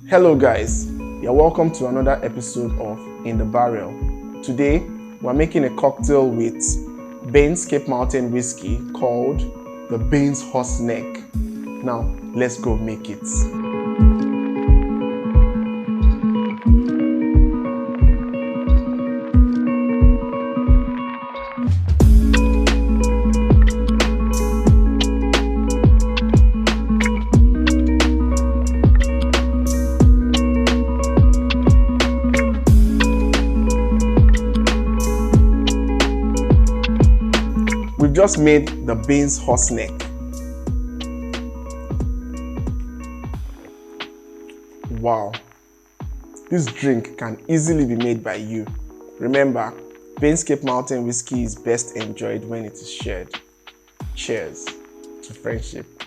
Hello guys, you're welcome to another episode of In the Barrel. Today, we're making a cocktail with Bain's Cape Mountain whiskey called the Bain's Horse Neck. Now, let's go make it. We've just made the Bain's Horse Neck. Wow, this drink can easily be made by you. Remember, Bain's Cape Mountain whiskey is best enjoyed when it is shared. Cheers to friendship.